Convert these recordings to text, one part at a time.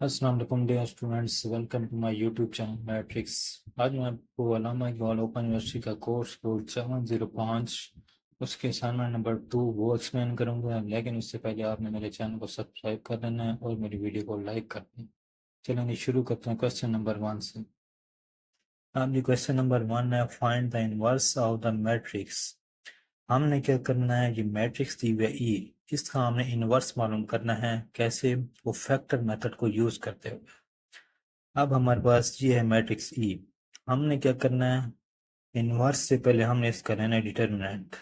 अस्सलाम वालेकुम dear students, welcome to my YouTube channel Matrix. आज मैं आपको अल्लामा इकबाल ओपन यूनिवर्सिटी का कोर्स कोड 705 उसके असाइनमेंट नंबर 2 वो एक्सप्लेन करूंगा, लेकिन उससे पहले आपने मेरे चैनल को सब्सक्राइब कर देना है और मेरी वीडियो को लाइक कर दें। चलिए शुरू करते हैं क्वेश्चन नंबर 1 से। अब ये क्वेश्चन नंबर 1 है, find the inverse of the matrix. हमने क्या करना है, ये मैट्रिक्स दी हुई ई, इसका हमने इनवर्स मालूम करना है। कैसे? वो फैक्टर मेथड को यूज करते हुए। अब हमारे पास ये है मैट्रिक्स ई। हमने क्या करना है, इनवर्स से पहले हमने इसका लेना है डिटर्मिनेंट।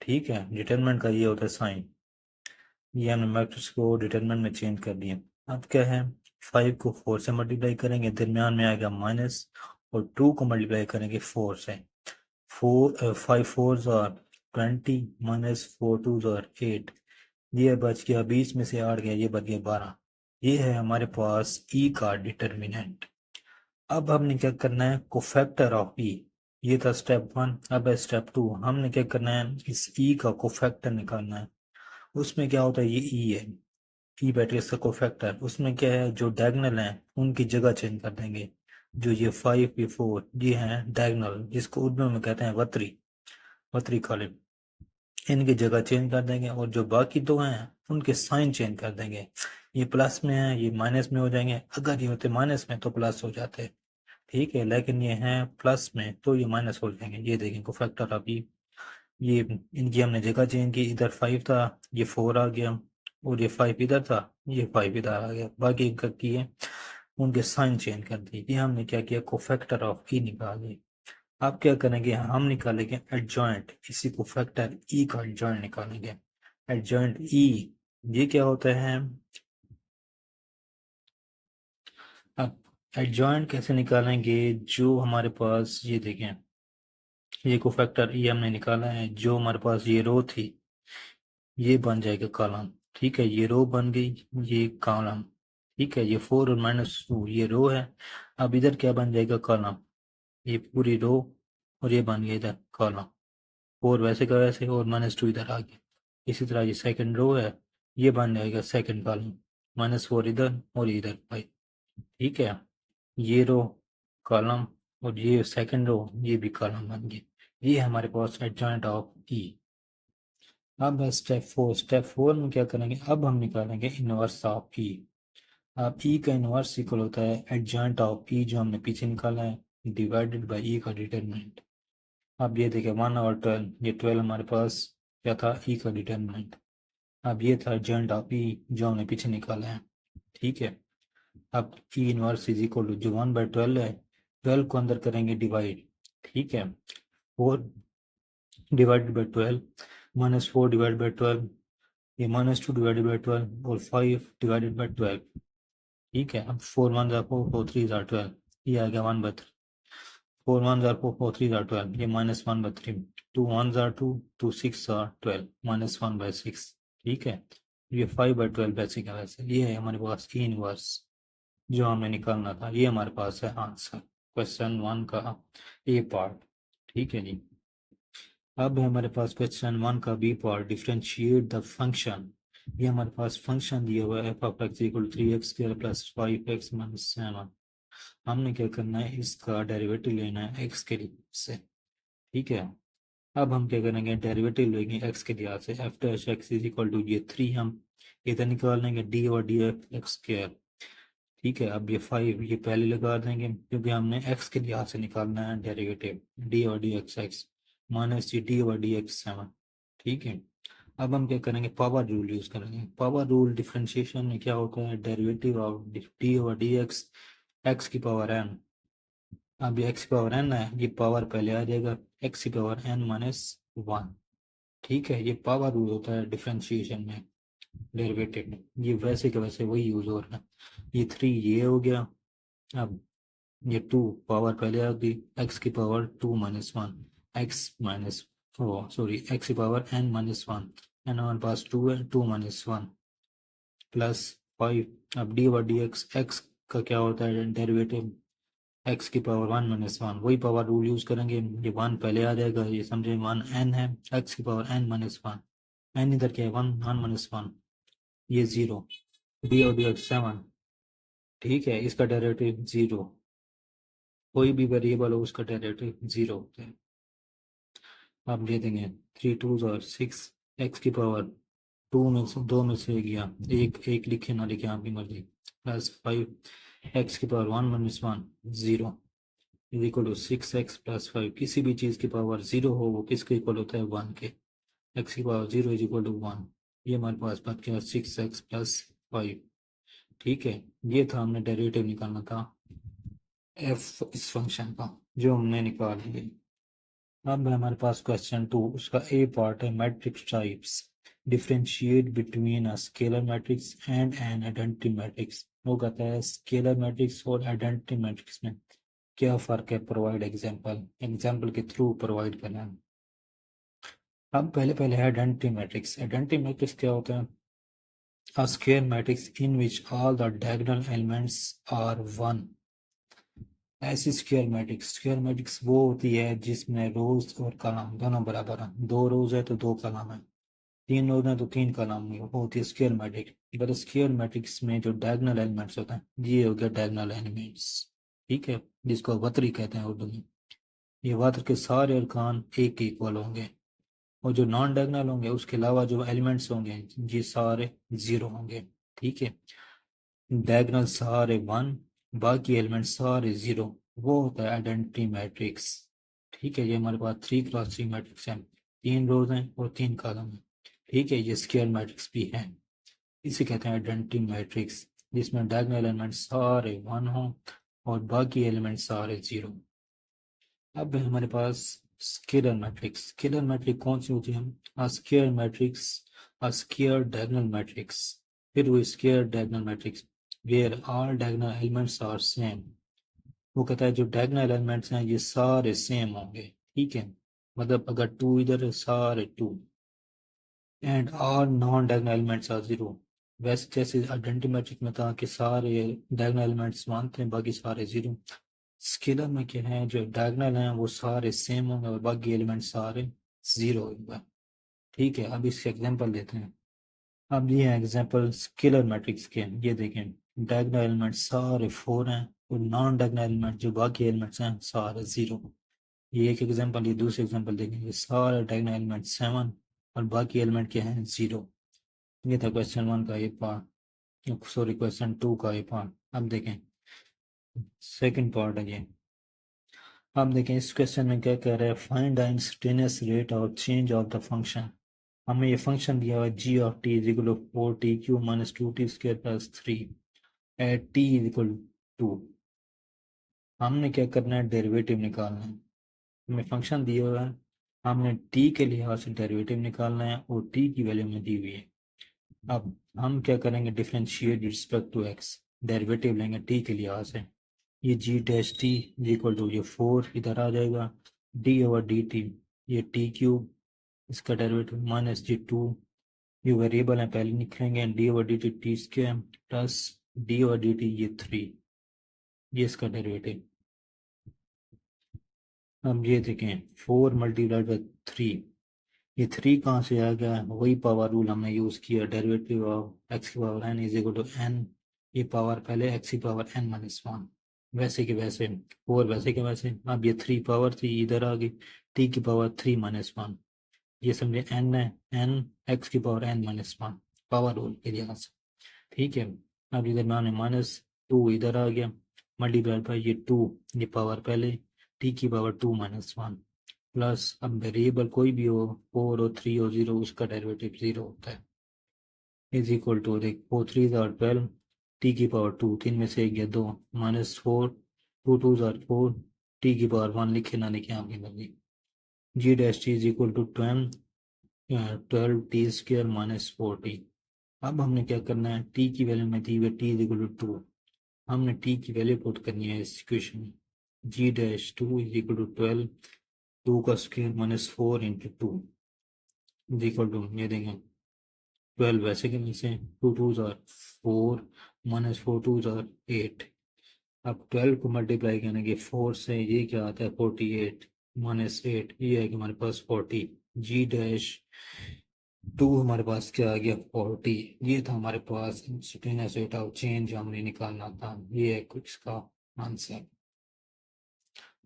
ठीक है, डिटर्मिनेंट का ये होता है साइन। ये हमने मैट्रिक्स को डिटर्मिनेंट में चेंज कर दिया। अब क्या है, 5 को 4 से मल्टीप्लाई करेंगे, दरमियान में आएगा माइनस, और 2 को मल्टीप्लाई करेंगे 4 से। 5 4s और 20, माइनस 4 2s और 8। ये बच गया, बीच में से 8 गया, ये बच गया 12। ये है हमारे पास ई का डिटर्मिनेंट। अब हमने क्या करना है, कोफैक्टर ऑफ ई। ये था स्टेप 1। अब है स्टेप 2। हमने क्या करना है, इस ई का कोफैक्टर निकालना है। उसमें क्या होता है, ये ई है, ई मैट्रिक्स का कोफैक्टर। उसमें क्या है, जो डायगोनल है उनकी जगह चेंज कर देंगे। जो ये 5 ये 4 ये हैं डायगोनल, जिसको उर्दू में कहते हैं वत्री, वत्री कॉलम। इनकी जगह चेंज कर देंगे, और जो बाकी दो हैं उनके साइन चेंज कर देंगे। ये प्लस में है, ये माइनस में हो जाएंगे। अगर ये होते माइनस में तो प्लस हो जाते। ठीक है, लेकिन ये हैं प्लस में तो ये माइनस हो जाएंगे। ये देखें को फैक्टर अभी, ये इनकी हमने जगह चेंज की। इधर 5 था, ये 4 आ गया, और ये 5 इधर था, ये 5 इधर आ गया। बाकी इनका किए, उनके साइन चेंज कर दिए। ये हमने क्या किया, कोफैक्टर ऑफ ई निकाल दिए। अब क्या करेंगे, हम निकालेंगे एडजॉइंट, इसी को फैक्टर ई का एडजॉइंट निकालेंगे। एडजॉइंट ई, ये क्या होता है। अब एडजॉइंट कैसे निकालेंगे, जो हमारे पास ये देखें, ये को फैक्टर ई हमने निकाला है। जो हमारे पास ये रो थी, ये बन जाएगा कॉलम। ठीक है, ये रो बन गई, ये कॉलम। ठीक है, ये 4 और -2 ये रो है। अब इधर क्या बन जाएगा, कॉलम। ये पूरी रो, और ये बन गया इधर कॉलम। 4 वैसे का वैसे, और -2 इधर आ गया। इसी तरह ये सेकंड रो है, ये बन जाएगा सेकंड कॉलम। -4 इधर, और इधर 5। ठीक है, ये रो कॉलम, और ये सेकंड रो, ये भी कॉलम बन गया। ये हमारे पास एडजॉइंट ऑफ ई। अब है स्टेप 4। स्टेप 4 में क्या करेंगे, अब हम निकालेंगे इनवर्स ऑफ ई। अब ई का इनवर्स इक्वल होता है एडजॉइंट ऑफ ई, जो हमने पीछे निकाला है, डिवाइडेड बाई ई का डिटरमिनेंट। अब ये देखिए 1 और 12, ये 12 हमारे पास क्या था, ई का डिटरमिनेंट। अब ये था एडजॉइंट ऑफ ई, जो हमने पीछे निकाला है। ठीक है, अब E inverse is equal to, जो 1/12 है, 12 को अंदर करेंगे डिवाइड। ठीक है, 4 डिवाइडेड बाई 12, -4 डिवाइडेड बाई 12, ये -2 डिवाइडेड बाई 12, और 5 डिवाइडेड बाई 12। ठीक है, अब 4 1 जार 4, 4 3 जार 12, ये आ गया 1/3। 4 1 जार 4, 4 3 जार 12, ये -1/3। 2 1 जार 2, 2 6 जार 12, -1/6। ठीक है, ये 5/12 वैसे का वैसे। ये है हमारे पास ई इनवर्स, जो हमें निकालना था। ये हमारे पास है आंसर, क्वेश्चन 1 का ए पार्ट। ठीक है जी। अब है हमारे पास क्वेश्चन 1 का B part, differentiate the function. ये हमारे पास फंक्शन दिया हुआ है, f(x) = 3x² + 5x - 7। हमने क्या करना है, इसका डेरिवेटिव लेना है एक्स के लिए से। ठीक है, अब हम क्या करेंगे, डेरिवेटिव लेंगे एक्स के लिहाज से। f'(x) = ये 3 हम इधर निकाल लेंगे, डी और डी एक्स स्क्वायर। ठीक है, अब ये 5 ये पहले लगा देंगे, क्योंकि हमने एक्स के लिहाज से निकालना है डेरिवेटिव। डी और डी एक्स एक्स, माइनस ये डी और डी एक्स 7। ठीक है, अब हम क्या करेंगे, पावर रूल यूज करेंगे। पावर रूल डिफरेंशिएशन में क्या होता है, डेरिवेटिव ऑफ डी और डी एक्स, एक्स की पावर एन। अब ये एक्स की पावर एन है, ये पावर पहले आ जाएगा, एक्स की पावर एन -1। ठीक है, ये पावर रूल होता है डिफरेंशिएशन में, डेरिवेटिव में। ये वैसे के वैसे वही यूज हो रहा है। ये 3 ये हो गया। अब ये 2 पावर पहले आ गई, एक्स की power 2 -1, x minus O sorry x की पावर n -1, एन हमारे पास 2 है, 2 -1 प्लस 5। अब डी और डी एक्स का क्या होता है, डेरिवेटिव एक्स की पावर 1 -1, वही पावर रूल यूज करेंगे। ये 1 पहले आ जाएगा, ये समझे 1 n है, एक्स की पावर n -1, n इधर क्या है, 1 1 -1, ये 0। डी और डी एक्स 7, ठीक है, इसका डेरिवेटिव जीरो, कोई भी वेरिएबल हो उसका डेरिवेटिव जीरो होता है। आप दे देंगे 3 2 और 6, एक्स की पावर टू में से दो में से गया एक, एक लिखे ना लिखे आपकी मर्जी, प्लस 5 एक्स की power 1 - 1 zero is equal to 6x + 5। किसी भी चीज़ की पावर जीरो हो वो किसके इक्वल होता है, 1 के। एक्स की power zero is equal to 1। ये हमारे पास बच गया 6x + 5। ठीक है, ये था, हमने डेरिवेटिव निकालना था एफ इस फंक्शन का, जो हमने निकाल लिया। अब है हमारे पास क्वेश्चन 2, उसका ए पार्ट है matrix types, differentiate between a scalar matrix and an identity matrix. वो कहता है स्केलर मैट्रिक्स और आइडेंटिटी मैट्रिक्स में क्या फ़र्क है, प्रोवाइड एग्जांपल, एग्जांपल के थ्रू प्रोवाइड करना है। अब पहले पहले है आइडेंटिटी मैट्रिक्स। आइडेंटिटी मैट्रिक्स क्या होता है, a square matrix in which all the diagonal elements are one। ऐसी स्क्वायर मैट्रिक्स वो होती है जिसमें रोज और कॉलम दोनों बराबर हैं। दो रोज है तो दो कॉलम है, तीन रोज है तो तीन कॉलम है, वो होती है स्क्वायर मैट्रिक्स। अगर स्क्वायर मैट्रिक्स में जो डायगोनल एलिमेंट्स होते हैं, ये हो गया डायगोनल एलिमेंट्स। ठीक है, जिसको वतरी कहते हैं उर्दू में। ये वत्र के सारे अरकान एक के इक्वल होंगे, और जो नॉन डायगोनल होंगे उसके अलावा जो एलिमेंट्स होंगे ये सारे जीरो होंगे। ठीक है, डायगोनल सारे वन, बाकी एलिमेंट सारे जीरो, वो होता है आइडेंटिटी मैट्रिक्स। ठीक है, ये हमारे पास 3 × 3 मैट्रिक्स है, तीन रोज हैं और तीन कॉलम है। ठीक है, ये स्क्वायर मैट्रिक्स भी है, इसे कहते हैं आइडेंटिटी मैट्रिक्स, जिसमें डायगोनल एलिमेंट सारे वन हों और बाकी एलिमेंट सारे जीरो। अब है हमारे पास स्केलर मैट्रिक्स। स्केलर मैट्रिक्स कौन सी होती है, a square matrix, a square diagonal matrix, फिर वो square diagonal matrix where all diagonal elements are same. वो कहता है जो डायगोनल एलिमेंट्स हैं ये सारे सेम होंगे। ठीक है, मतलब अगर टू इधर है सारे two, and all non diagonal elements are zero. वैसे जैसे आइडेंटिटी मैट्रिक्स में था कि सारे डायगोनल एलिमेंट्स मानते हैं बाकी सारे जीरो, स्केलर में क्या है, जो डायगोनल हैं वो सारे सेम होंगे और बाकी एलिमेंट सारे जीरो होंगे। ठीक है, अब इसके एग्जांपल देते हैं। अब ये है एग्जांपल स्केलर मैट्रिक्स के, ये देखें डायगोनल एलिमेंट सारे फोर हैं और नॉन डायगोनल एलिमेंट जो बाकी एलिमेंट्स हैं सारे जीरो। ये एक एग्जांपल, ये दूसरे एग्जांपल देखेंगे, सारे डायगोनल एलिमेंट 7 और बाकी एलिमेंट क्या हैं, जीरो। ये था क्वेश्चन 1 का ये पार्ट, सॉरी क्वेश्चन 2 का ये पार्ट। अब देखें सेकंड पार्ट है ये। अब देखें इस क्वेश्चन में क्या कह रहा है, find the instantaneous rate of change of the function. हमें ये फंक्शन दिया हुआ है g of t is equal to 4t³ - 2t² + 3 at t is equal to. हमने क्या करना है, डेरिवेटिव निकालना है। हमें फंक्शन दिया हुआ है, हमने t के लिहाज से डेरिवेटिव निकालना है और t की वैल्यू में दी हुई है। अब हम क्या करेंगे, differentiate respect to x, derivative लेंगे t के लिहाज से। ये g' t इक्वल टू ये 4 इधर आ जाएगा, d/dt ये t³, इसका डेरिवेटिव -g2, ये वेरिएबल है पहले लिखेंगे, d/dt t² प्लस d/dt ये 3, ये इसका डेरिवेटिव। अब ये देखें 4 × 3, ये 3 कहाँ से आ गया, वही पावर रूल हमने यूज़ किया, डेरिवेटिव ऑफ एक्स की power n is equal to n, ये पावर पहले x की पावर n-1, वैसे के वैसे 4 वैसे के वैसे। अब ये 3 पावर थी इधर आ गई, t की पावर 3-1, ये समझे n है, n x की पावर n-1 पावर रूल के लिहाज से। ठीक है, अब इधर मैंने -2 इधर आ गया, मल्टीप्लाई बाई ये 2, ये पावर पहले t की पावर 2-1 प्लस, अब वेरिएबल कोई भी हो 4 हो 3 हो 0, उसका डेरिवेटिव 0 होता है, इज इक्वल टू देख 4 3 12, टी की पावर 2, 3 में से एक गया 2, -4, 2 2 4, टी की पावर 1 लिखे ना लिखे आपकी मर्जी। g' is equal to 12t² - 4t। अब हमने क्या करना है, t की वैल्यू में दी हुई t इज इक्वल टू 2, हमने t की वैल्यू पुट करनी है इस इक्वेशन में। g'2 इज इक्वल टू 12, 2 का स्क्वायर -4 × 2 इज इक्वल टू, ये देखें 12 वैसे के वैसे, 2 2 4, -4 2 8। अब 12 को मल्टीप्लाई करने के 4 से, ये क्या आता है 48 -8, ये है कि हमारे पास 40। g डैश टू हमारे पास क्या आ गया 40। ये था हमारे पास इंस्टेंटेनियस रेट ऑफ चेंज जो हमने निकालना था। ये है कुछ का आंसर।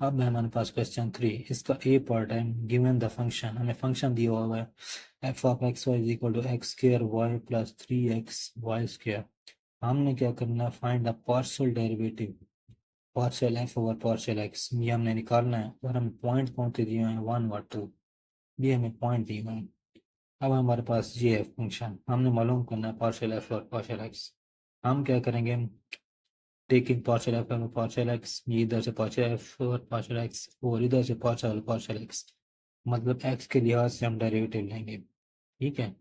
अब है हमारे पास क्वेश्चन 3। इसका ए पार्ट है गिवन द फंक्शन, हमें फंक्शन दिया हुआ है F of X Y is equal to X square Y plus 3x Y square. हमने क्या करना है, find the partial derivative partial F over partial X, ये हमने निकालना है। और हमें पॉइंट कौन से दिए हैं 1 और 2, ये हमें पॉइंट दिए हुए हैं। अब हमारे पास ये है फंक्शन, हमने मालूम करना है पार्शियल एफ और पार्शियल एक्स। हम क्या करेंगे, टेकिंग पार्शियल एफ और पार्शियल एक्स, ये इधर से पार्शियल एफ और पार्शियल एक्स और इधर से पार्शियल पार्शियल एक्स, मतलब एक्स के लिहाज से हम डेरिवेटिव लेंगे। ठीक है,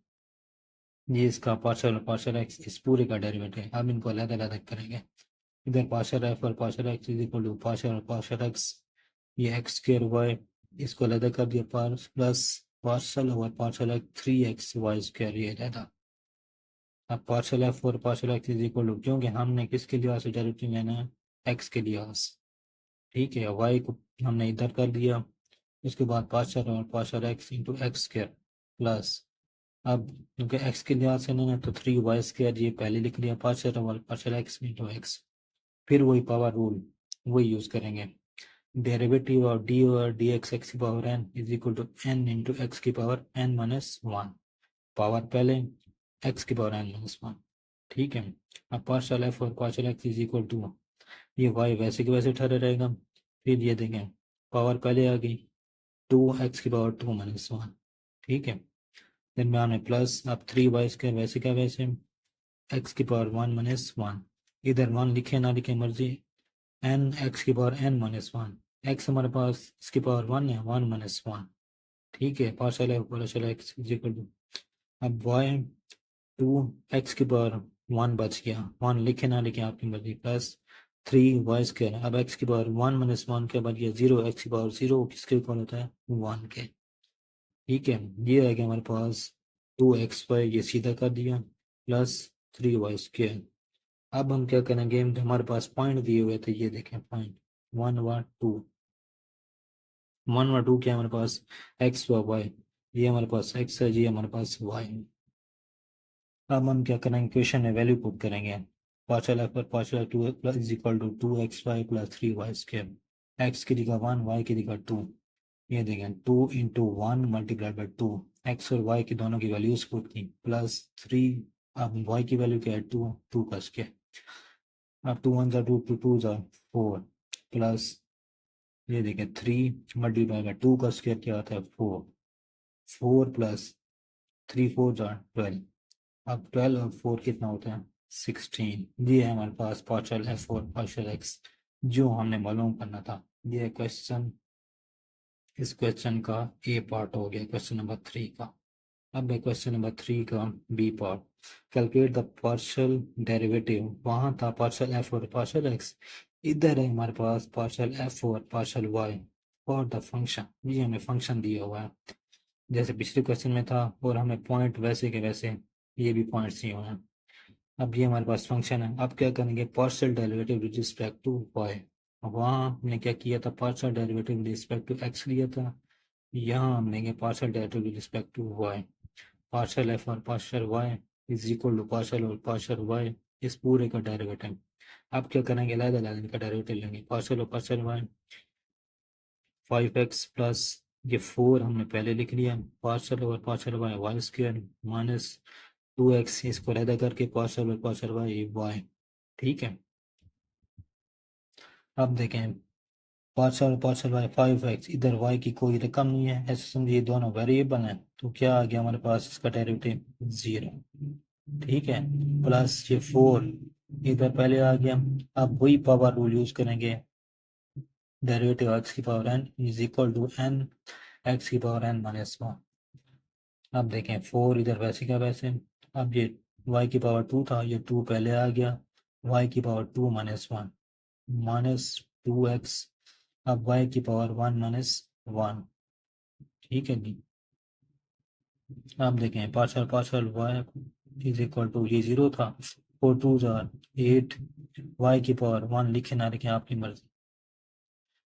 ये इसका पार्शियल और पार्शियल एक्स इस पूरे का डेरिवेटिव है। अब इनको अलग अलग करेंगे। इधर पार्शियल एफ और partial x is equal to partial और पार्शियल एक्स, ये एक्स स्क्र वाई, इसको अलग कर दिया प्लस पार्शियल और partial X 3x Y square, ये रहता। अब पार्शियल एफ और partial x is equal to, क्योंकि हमने किसके लिहाज से डेरिवेटिव लेना है, एक्स के लिहाज। ठीक है, वाई को हमने इधर कर दिया, उसके बाद पार्शियल और partial x into x square plus, अब क्योंकि एक्स के लिहाज से लेना है तो 3y स्क्र, ये पहले लिख लिया, पार्शियल और पार्शियल एक्स इंटू एक्स, फिर वही पावर रूल वही यूज़ करेंगे। डेरिवेटिव और डी और डी एक्स एक्स की power n is equal to n into x की power N minus one, power पहले एक्स की पावर एन माइनस वन। ठीक है, अब पार्शियल एफ और partial x is equal to, ये वाई वैसे के वैसे ठहरे रहेगा। फिर ये देखें, पावर पहले आ गई 2x की पावर 2 माइनस वन। ठीक है, दिन में आने प्लस, अब 3y स्क्र वैसे क्या वैसे, एक्स की पावर 1 माइनस वन, इधर 1 लिखे ना लिखे मर्जी, एन एक्स की power N minus one, X हमारे पास इसकी पावर 1 है, 1 माइनस वन। ठीक है, partial F partial x is equal to, अब वाई 2x की पावर 1 बच गया, 1 लिखे ना लिखे आपकी मर्जी, प्लस 3y स्क्र, अब x की पावर 1 माइनस वन क्या बच गया 0, एक्स की पावर 0 किसके इक्वल होता है 1 के। ठीक है, ये रह गया हमारे पास 2x वाई, ये सीधा कर दिया, प्लस 3y स्क्र। अब हम क्या करेंगे, हमारे पास पॉइंट दिए हुए थे, ये देखें पॉइंट 1 व 2, 1 व 2 क्या है हमारे पास, एक्स व वाई, ये हमारे पास एक्स है, ये हमारे पास वाई है। अब हम क्या करेंगे, क्वेश्चन में वैल्यू पुट करेंगे, पार्शियल एफ पर partial two plus is equal to 2x Y plus 3y square, X की जगह 1, वाई की जगह 2, ये देखें 2 इंटू 1 मल्टीप्लाइड बाई 2, एक्स और वाई की दोनों की वैल्यूज पुट की, प्लस 3, अब वाई की वैल्यू क्या है 2, 2 का स्क्र, अब 2 1 2 2 2 4, प्लस ये देखें 3 मल्टीप्लाई बाई 2 का स्क्र क्या आता है 4, 4 प्लस 3 4 12, अब 12 और 4 कितना होता है 16। ये है हमारे पास पार्शियल एफ और पार्शियल एक्स जो हमने मालूम करना था। ये क्वेश्चन, इस क्वेश्चन का ए पार्ट हो गया, क्वेश्चन नंबर 3 का। अब है क्वेश्चन नंबर 3 का B part, calculate the partial derivative, वहाँ था पार्शियल एफ और पार्शियल एक्स, इधर है हमारे पास पार्शियल एफ और पार्शियल वाई और द फंक्शन, ये हमें फंक्शन दिया हुआ है जैसे पिछले क्वेश्चन में था, और हमें पॉइंट वैसे के वैसे ये भी पॉइंट्स दिए हुए हैं। अब ये हमारे पास फंक्शन है, अब क्या करेंगे, partial derivative with respect to y, वहाँ हमने क्या किया था, partial derivative with respect to x लिया था, यहाँ हम लेंगे partial derivative with respect to y, partial F और partial Y is equal to partial और पार्शियल वाई, इस पूरे का डेरिवेटिव। अब क्या करेंगे, अलग अलग इनका डेरिवेटिव लेंगे, पार्शियल और पार्शियल वाई 5x प्लस ये 4 हमने पहले लिख लिया, पार्शियल और partial Y Y square minus 2x, इसको रद्द करके पार्शियल और पार्शियल वाई वाई। ठीक है, अब देखें पार्शियल और पार्शियल वाई 5x, इधर y की कोई रकम नहीं है, ऐसे समझिए दोनों वेरिएबल हैं, तो क्या आ गया हमारे पास इसका डेरिवेटिव 0। ठीक है, प्लस ये 4 इधर पहले आ गया, अब वही पावर रूल यूज करेंगे, डेरिवेटिव एक्स की power n is equal to n X की पावर n माइनस वन। अब देखें 4 इधर वैसे क्या वैसे, अब ये y की पावर 2 था, ये 2 पहले आ गया, y की power 2 minus one minus 2x, अब y की पावर 1 माइनस वन। ठीक है जी, अब देखें partial partial y is equal to, ये 0 था, 4 2 8, y की पावर 1 लिखे ना लिखे आपकी मर्जी,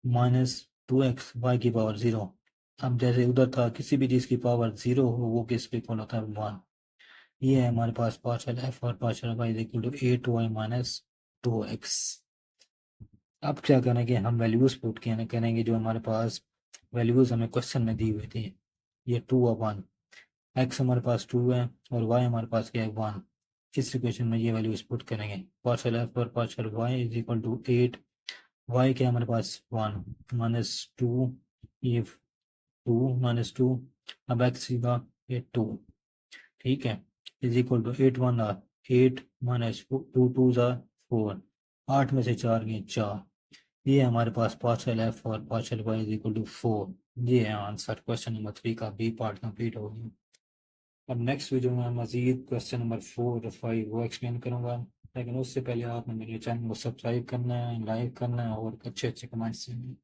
माइनस 2x वाई की पावर 0, अब जैसे उधर था किसी भी चीज़ की पावर 0 हो वो किस पे इक्वल होता है 1। ये है हमारे पास पार्शियल एफ और partial Y is equal to 8y minus 2x। अब क्या करेंगे हम वैल्यूज पुट करेंगे जो हमारे पास वैल्यूज हमें क्वेश्चन में दी हुई थी। ये 2 और 1, एक्स हमारे पास 2 है और वाई हमारे पास क्या है 1। इस इक्वेशन में ये वैल्यूज पुट करेंगे। पार्शियल एफ और partial Y is equal to 8, Y क्या है हमारे पास 1 माइनस 2, ये 2 - 2, अब एक्स सीधा ये 2, ठीक है, इज इक्वल टू 8 माइनस 2 ज़ा 4, 8 में से 4 गए 4। ये हमारे पास पार्शियल एफ और partial Y is equal to 4। ये है आंसर। क्वेश्चन नंबर 3 का बी पार्ट कंप्लीट हो गया। अब नेक्स्ट वीडियो में मजीद क्वेश्चन नंबर 4 और 5 वो एक्सप्लेन करूंगा, लेकिन उससे पहले आपने मेरे चैनल को सब्सक्राइब करना है, लाइक करना है और अच्छे अच्छे कमेंट्स देने हैं।